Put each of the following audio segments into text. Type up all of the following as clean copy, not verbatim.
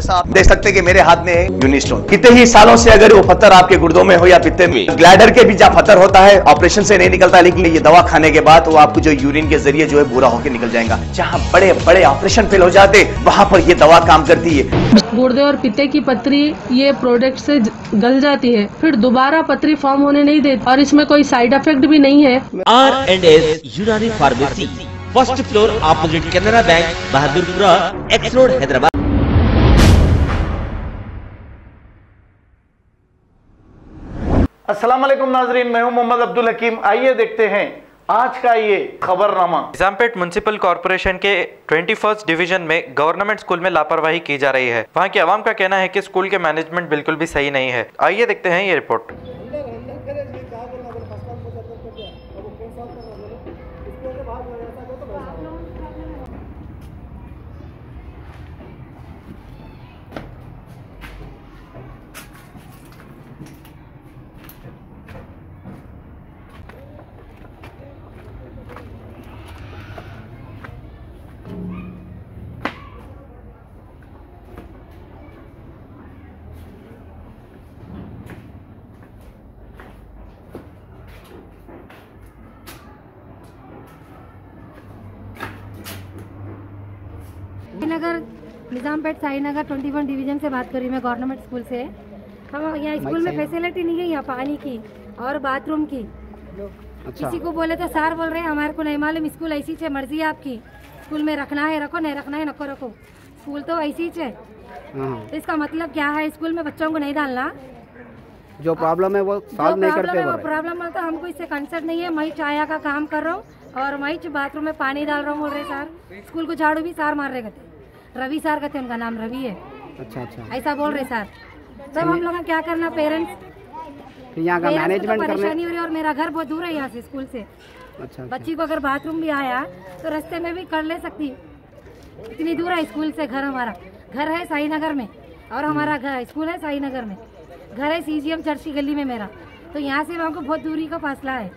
जैसा आप देख सकते हैं कि मेरे हाथ में यूनिस्टोन, कितने ही सालों से अगर वो पत्थर आपके गुर्दों में हो या पित्ते में, ग्लैडर के भी जब पत्थर होता है ऑपरेशन से नहीं निकलता, लेकिन ये दवा खाने के बाद वो आपको जो यूरिन के जरिए जो है बुरा होकर निकल जाएगा। जहां बड़े बड़े ऑपरेशन फेल हो जाते वहां पर ये दवा काम करती है। गुर्दे और पित्ते की पथरी ये प्रोडक्ट से गल जाती है, फिर दोबारा पथरी फॉर्म होने नहीं देती और इसमें कोई साइड इफेक्ट भी नहीं है। R&S यूनानी pharmacy, first floor opposite Canara bank, Bahadurpura, x road, Hyderabad. अस्सलाम वालेकुम नाजरीन, मैं हूं मोहम्मद अब्दुल हकीम। आइए देखते हैं आज का ये खबरनामा। निजामपेट म्युनिसिपल कॉर्पोरेशन के 21st डिवीजन में गवर्नमेंट स्कूल में लापरवाही की जा रही है। वहां की आवाम का कहना है कि स्कूल के मैनेजमेंट बिल्कुल भी सही नहीं है। आइए देखते हैं ये रिपोर्ट। नगर निजामपेट साईनगर 21 डिवीजन से बात कर रही मैं, गवर्नमेंट स्कूल से। हम यहाँ स्कूल में फैसिलिटी नहीं है, यहाँ पानी की और बाथरूम की। अच्छा। किसी को बोले तो सर बोल रहे हैं हमारे को नहीं मालूम, स्कूल ऐसी है, मर्जी है आपकी, स्कूल में रखना है रखो, नहीं रखना है नको रखो, स्कूल तो ऐसी है। तो इसका मतलब क्या है, स्कूल में बच्चों को नहीं डालना। जो प्रॉब्लम है वो सॉल्व नहीं करते। वो प्रॉब्लम तो हमको इससे कंसर्न नहीं है। मैं चाया का काम कर रहा हूँ और मैं बाथरूम में पानी डाल रहा हूँ, बोल रहे सर। स्कूल को झाड़ू भी सर मार रहे थे, रवि सर कहते हैं, उनका नाम रवि है। अच्छा। ऐसा बोल रहे सर। तब हम लोग क्या करना, पेरेंट्स यहाँ का मैनेजमेंट परेशानी हो रही है और मेरा घर बहुत दूर है यहाँ से स्कूल से। अच्छा। बच्ची को अगर बाथरूम भी आया तो रास्ते में भी कर ले सकती, इतनी दूर है स्कूल से घर। हमारा घर है साईनगर में और हमारा घर स्कूल है साईनगर में, घर है CGM चर्च की गली में मेरा। तो यहाँ से वहाँ को बहुत दूरी का फासला है।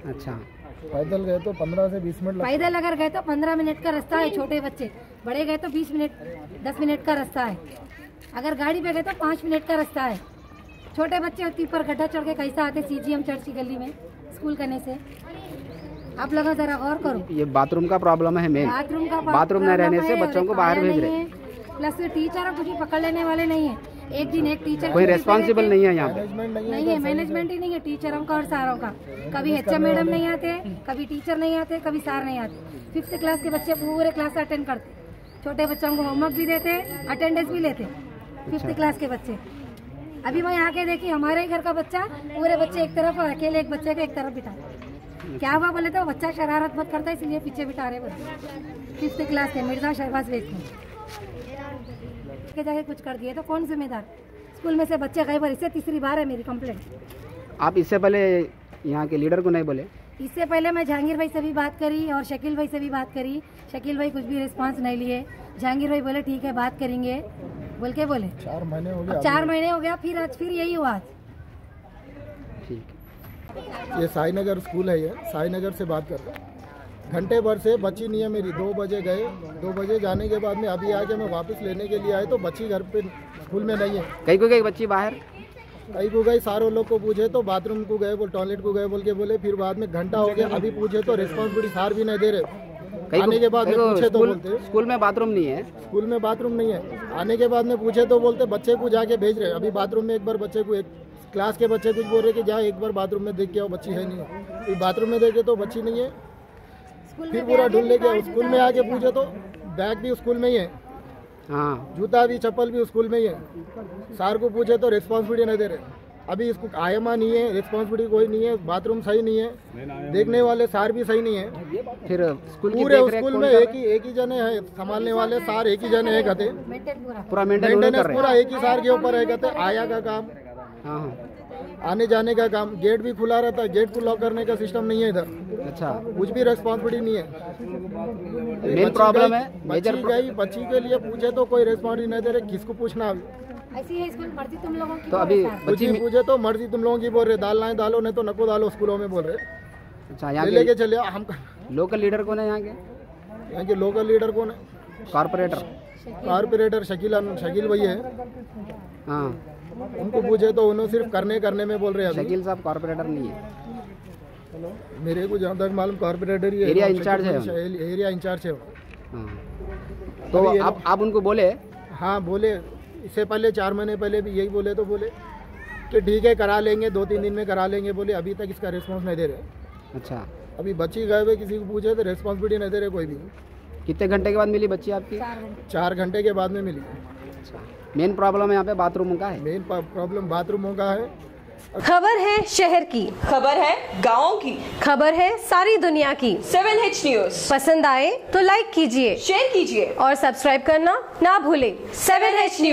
अच्छा। पैदल गए तो 15 से 20 मिनट, पैदल अगर गए तो 15 मिनट का रास्ता है, छोटे बच्चे। बड़े गए तो 20 मिनट 10 मिनट का रास्ता है। अगर गाड़ी पे गए तो 5 मिनट का रास्ता है। छोटे बच्चे होती पर गड्ढा चढ़ के कैसा आते CGM चर्च की गली में स्कूल करने से। आप लोग जरा गौर करो। ये बाथरूम का प्रॉब्लम है मेन। बाथरूम न रहने से बच्चों को बाहर भेज रहे हैं। प्लस टीचर कुछ पकड़ लेने वाले नहीं है। एक दिन एक टीचर कोई रेस्पॉन्सिबल नहीं है यहाँ पे। नहीं है, मैनेजमेंट ही नहीं है टीचरों का और सारों का। कभी HM मैडम नहीं आते, कभी टीचर नहीं आते, कभी सार नहीं आते। 5th क्लास के बच्चे पूरे क्लास अटेंड करते, छोटे बच्चों को होमवर्क भी देते, अटेंडेंस भी लेते। 5th क्लास के बच्चे। अभी मैं आके देखी, हमारे घर का बच्चा पूरे बच्चे एक तरफ और अकेले एक बच्चे को एक तरफ बिठा। क्या हुआ बोले तो बच्चा शरारत बहुत करता है, इसलिए पीछे बिठा रहे बच्चे। 5th क्लास के मिर्जा शहबाज बेग के जाके कुछ कर दिए तो कौन जिम्मेदार। स्कूल में से बच्चे गए, पर इससे तीसरी बार है मेरी कंप्लेंट। आप इससे पहले यहाँ के लीडर को नहीं बोले? इससे पहले मैं जहांगीर भाई से भी बात करी और शकील भाई से भी बात करी। शकील भाई कुछ भी रिस्पांस नहीं लिए। जहांगीर भाई बोले ठीक है बात करेंगे बोल के बोले। 4 महीने हो गए। 4 महीने हो गया, फिर यही हुआ आज। ठीक। ये साईनगर स्कूल है, ये साईनगर से बात कर रहा हूँ। घंटे भर से बच्ची नहीं है मेरी। 2 बजे गए, 2 बजे जाने के बाद में अभी आके मैं वापस लेने के लिए आए तो बच्ची घर पे स्कूल में नहीं है। कहीं को गई बच्ची बाहर, कहीं को गई। सारे लोग को पूछे तो बाथरूम को गए, बोल टॉयलेट को गए बोल के बोले। फिर बाद में घंटा हो गया, अभी पूछे तो रिस्पॉन्सिबिलिटी सार भी नहीं दे रहे। आने के बाद में पूछे तो बोलते स्कूल में बाथरूम नहीं है। स्कूल में बाथरूम नहीं है। आने के बाद में पूछे तो बोलते बच्चे को जाके भेज रहे। अभी बाथरूम में एक बार बच्चे को, एक क्लास के बच्चे कुछ बोल रहे कि जा एक बार बाथरूम में देख के आओ, बच्ची है नहीं है। फिर बाथरूम में देखे तो बच्ची नहीं है। फिर पूरा ढूंढ ले गया। स्कूल में आके पूछे तो बैग भी स्कूल में ही है, हाँ, जूता भी चप्पल भी स्कूल में ही है। सार को पूछे तो रिस्पॉन्सिबिलिटी नहीं दे रहे। अभी इसको आयमा नहीं है, रिस्पॉन्सिबिलिटी कोई नहीं है, बाथरूम सही नहीं है, देखने वाले सार भी सही नहीं है। फिर स्कूल पूरे स्कूल में एक ही जने है संभालने वाले, सार एक ही जने है कहते। पूरा मेंटेनेंस पूरा एक ही सार के ऊपर है कहते। आया का काम, हाँ, आने जाने का काम, गेट भी खुला रहता है, गेट को लॉक करने का सिस्टम नहीं है इधर। अच्छा। कुछ भी रेस्पॉन्सिबिलिटी नहीं है। मेन प्रॉब्लम है बच्ची के लिए पूछे तो कोई रेस्पॉन्सिबिलिटी नहीं दे रहे। किसको पूछना अभी? ऐसी है स्कूल, मर्जी तुम लोगों की। तो अभी बच्ची पूछे तो मर्जी तुम लोगों की बोल रहे, दाल लाए डालो नहीं तो नको डालो स्कूलों में बोल रहे। अच्छा, यहाँ लेके चले हम। लोकल लीडर कौन है यहाँ के? लोकल लीडर कौन है? कॉर्पोरेटर कॉर्पोरेटर शकील भैया है। हाँ, उनको पूछे तो उन्होंने सिर्फ करने में बोल रहे हैं। शकील साहब कॉर्पोरेटर नहीं है, मेरे को जहाँ तक मालूम कॉर्पोरेटर ही है, एरिया इंचार्ज है। एरिया इंचार्ज है। हाँ, तो आप उनको बोले? हाँ बोले, इससे पहले 4 महीने पहले भी यही बोले, तो बोले कि ठीक है करा लेंगे, 2-3 दिन में करा लेंगे। बोले अभी तक इसका रिस्पांस नहीं दे रहे। अच्छा, अभी बच्ची गए हुए, किसी को पूछे तो रिस्पॉन्सिबिलिटी नहीं दे रहे कोई भी। कितने घंटे के बाद मिली बच्ची आपकी? 4 घंटे के बाद में मिली। अच्छा, मेन प्रॉब्लम यहाँ पे बाथरूमों का है? मेन प्रॉब्लम बाथरूमों का है। खबर है शहर की, खबर है गाँव की, खबर है सारी दुनिया की। 7H न्यूज पसंद आए तो लाइक कीजिए, शेयर कीजिए और सब्सक्राइब करना ना भूले। 7H news.